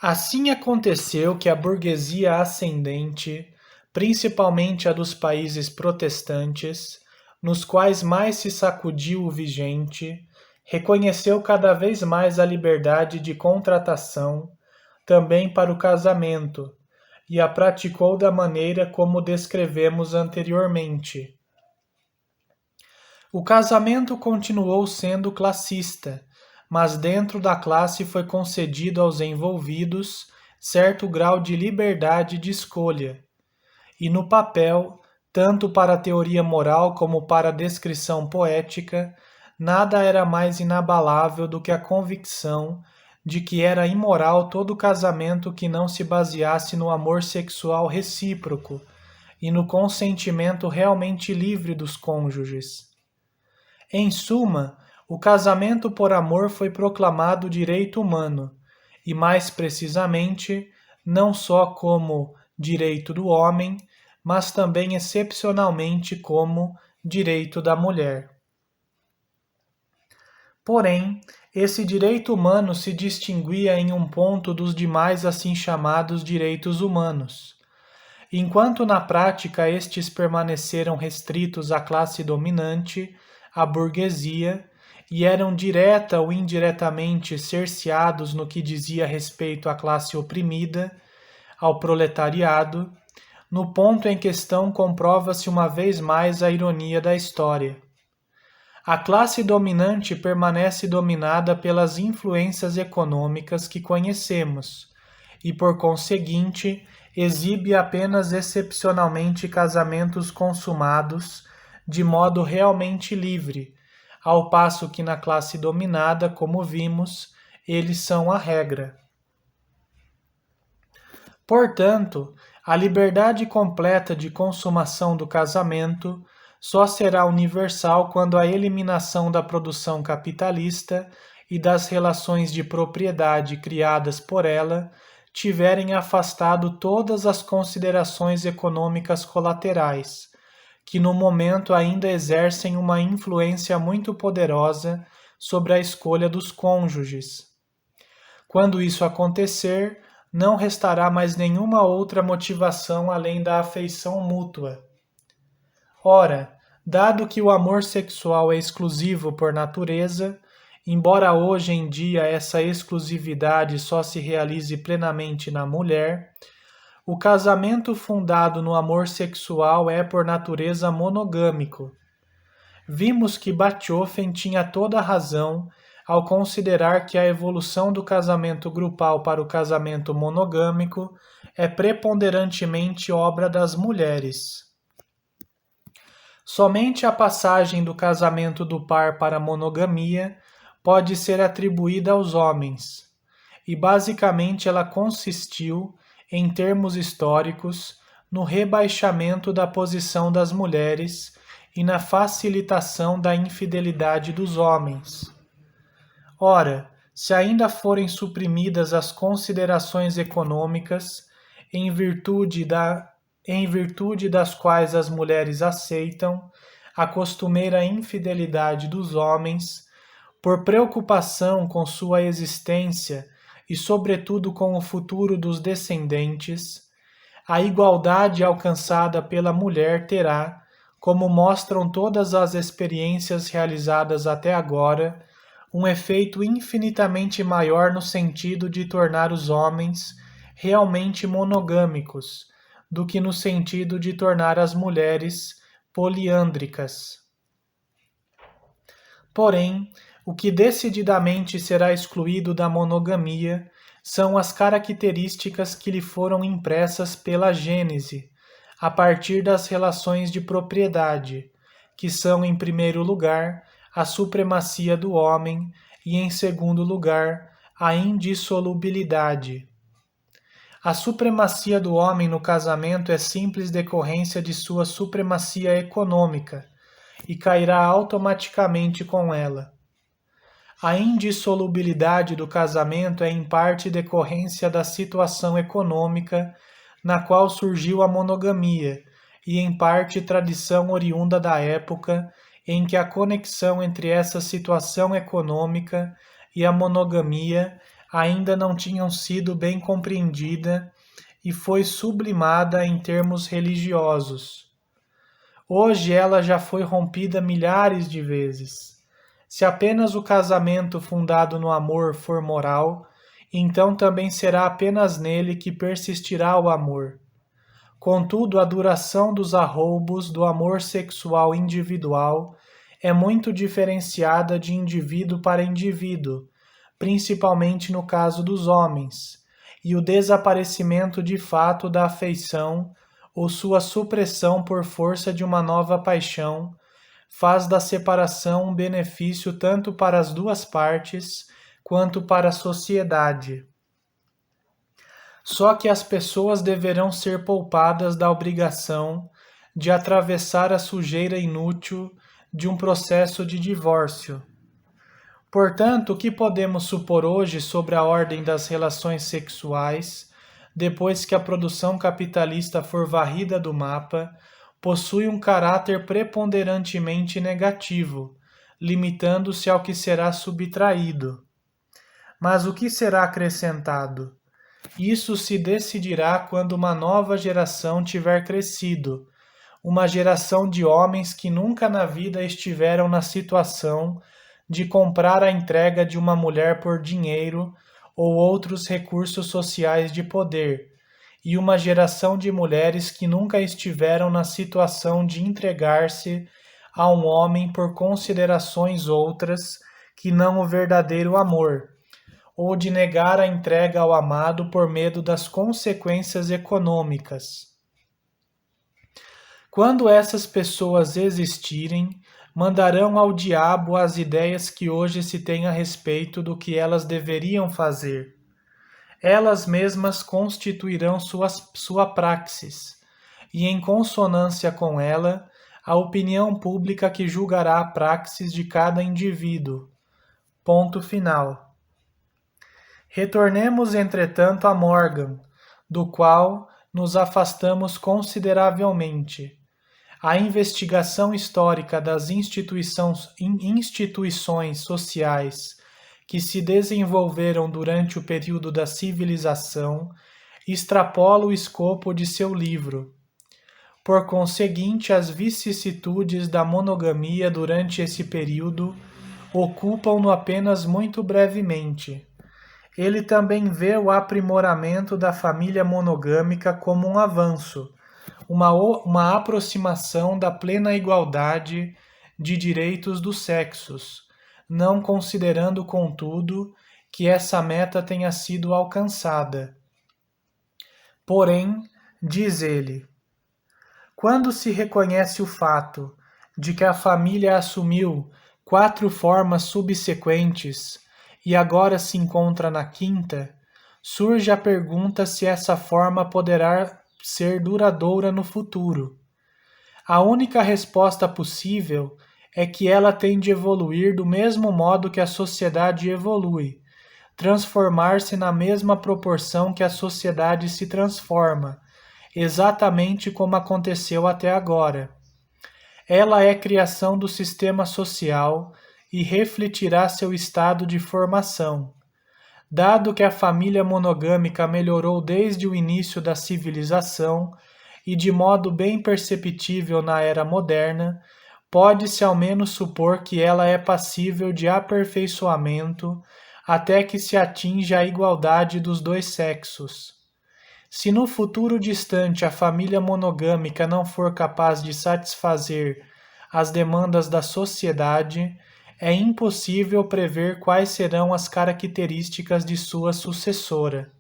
Assim aconteceu que a burguesia ascendente, principalmente a dos países protestantes, nos quais mais se sacudiu o vigente, reconheceu cada vez mais a liberdade de contratação, também para o casamento, e a praticou da maneira como descrevemos anteriormente. O casamento continuou sendo classista, mas dentro da classe foi concedido aos envolvidos certo grau de liberdade de escolha, e no papel, tanto para a teoria moral como para a descrição poética, nada era mais inabalável do que a convicção de que era imoral todo casamento que não se baseasse no amor sexual recíproco e no consentimento realmente livre dos cônjuges. Em suma, o casamento por amor foi proclamado direito humano, e mais precisamente, não só como direito do homem, mas também excepcionalmente como direito da mulher. Porém, esse direito humano se distinguia em um ponto dos demais assim chamados direitos humanos. Enquanto na prática estes permaneceram restritos à classe dominante, à burguesia, e eram direta ou indiretamente cerceados no que dizia respeito à classe oprimida, ao proletariado, no ponto em questão comprova-se uma vez mais a ironia da história. A classe dominante permanece dominada pelas influências econômicas que conhecemos e, por conseguinte, exibe apenas excepcionalmente casamentos consumados de modo realmente livre, ao passo que na classe dominada, como vimos, eles são a regra. Portanto, a liberdade completa de consumação do casamento só será universal quando a eliminação da produção capitalista e das relações de propriedade criadas por ela tiverem afastado todas as considerações econômicas colaterais, que no momento ainda exercem uma influência muito poderosa sobre a escolha dos cônjuges. Quando isso acontecer, não restará mais nenhuma outra motivação além da afeição mútua. Ora, dado que o amor sexual é exclusivo por natureza, embora hoje em dia essa exclusividade só se realize plenamente na mulher, o casamento fundado no amor sexual é por natureza monogâmico. Vimos que Bachofen tinha toda a razão ao considerar que a evolução do casamento grupal para o casamento monogâmico é preponderantemente obra das mulheres. Somente a passagem do casamento do par para a monogamia pode ser atribuída aos homens, e basicamente ela consistiu, em termos históricos, no rebaixamento da posição das mulheres e na facilitação da infidelidade dos homens. Ora, se ainda forem suprimidas as considerações econômicas, em virtude das quais as mulheres aceitam a costumeira infidelidade dos homens, por preocupação com sua existência e, sobretudo, com o futuro dos descendentes, a igualdade alcançada pela mulher terá, como mostram todas as experiências realizadas até agora, um efeito infinitamente maior no sentido de tornar os homens realmente monogâmicos do que no sentido de tornar as mulheres poliândricas. Porém, o que decididamente será excluído da monogamia são as características que lhe foram impressas pela Gênese, a partir das relações de propriedade, que são, em primeiro lugar, a supremacia do homem e, em segundo lugar, a indissolubilidade. A supremacia do homem no casamento é simples decorrência de sua supremacia econômica e cairá automaticamente com ela. A indissolubilidade do casamento é em parte decorrência da situação econômica na qual surgiu a monogamia e em parte tradição oriunda da época em que a conexão entre essa situação econômica e a monogamia ainda não tinham sido bem compreendida e foi sublimada em termos religiosos. Hoje ela já foi rompida milhares de vezes. Se apenas o casamento fundado no amor for moral, então também será apenas nele que persistirá o amor. Contudo, a duração dos arroubos do amor sexual individual é muito diferenciada de indivíduo para indivíduo, principalmente no caso dos homens, e o desaparecimento de fato da afeição ou sua supressão por força de uma nova paixão faz da separação um benefício tanto para as duas partes quanto para a sociedade. Só que as pessoas deverão ser poupadas da obrigação de atravessar a sujeira inútil de um processo de divórcio. Portanto, o que podemos supor hoje sobre a ordem das relações sexuais, depois que a produção capitalista for varrida do mapa, possui um caráter preponderantemente negativo, limitando-se ao que será subtraído. Mas o que será acrescentado? Isso se decidirá quando uma nova geração tiver crescido, uma geração de homens que nunca na vida estiveram na situação de comprar a entrega de uma mulher por dinheiro ou outros recursos sociais de poder, e uma geração de mulheres que nunca estiveram na situação de entregar-se a um homem por considerações outras que não o verdadeiro amor, ou de negar a entrega ao amado por medo das consequências econômicas. Quando essas pessoas existirem, mandarão ao diabo as ideias que hoje se tem a respeito do que elas deveriam fazer. Elas mesmas constituirão sua praxis, e em consonância com ela, a opinião pública que julgará a praxis de cada indivíduo. Ponto final. Retornemos, entretanto, a Morgan, do qual nos afastamos consideravelmente. A investigação histórica das instituições sociais que se desenvolveram durante o período da civilização extrapola o escopo de seu livro. Por conseguinte, as vicissitudes da monogamia durante esse período ocupam-no apenas muito brevemente. Ele também vê o aprimoramento da família monogâmica como um avanço, uma aproximação da plena igualdade de direitos dos sexos, não considerando, contudo, que essa meta tenha sido alcançada. Porém, diz ele, quando se reconhece o fato de que a família assumiu 4 formas subsequentes e agora se encontra na 5ª, surge a pergunta se essa forma poderá ser duradoura no futuro. A única resposta possível é que ela tem de evoluir do mesmo modo que a sociedade evolui, transformar-se na mesma proporção que a sociedade se transforma, exatamente como aconteceu até agora. Ela é criação do sistema social e refletirá seu estado de formação. Dado que a família monogâmica melhorou desde o início da civilização e de modo bem perceptível na era moderna, pode-se ao menos supor que ela é passível de aperfeiçoamento até que se atinja a igualdade dos dois sexos. Se no futuro distante a família monogâmica não for capaz de satisfazer as demandas da sociedade, é impossível prever quais serão as características de sua sucessora.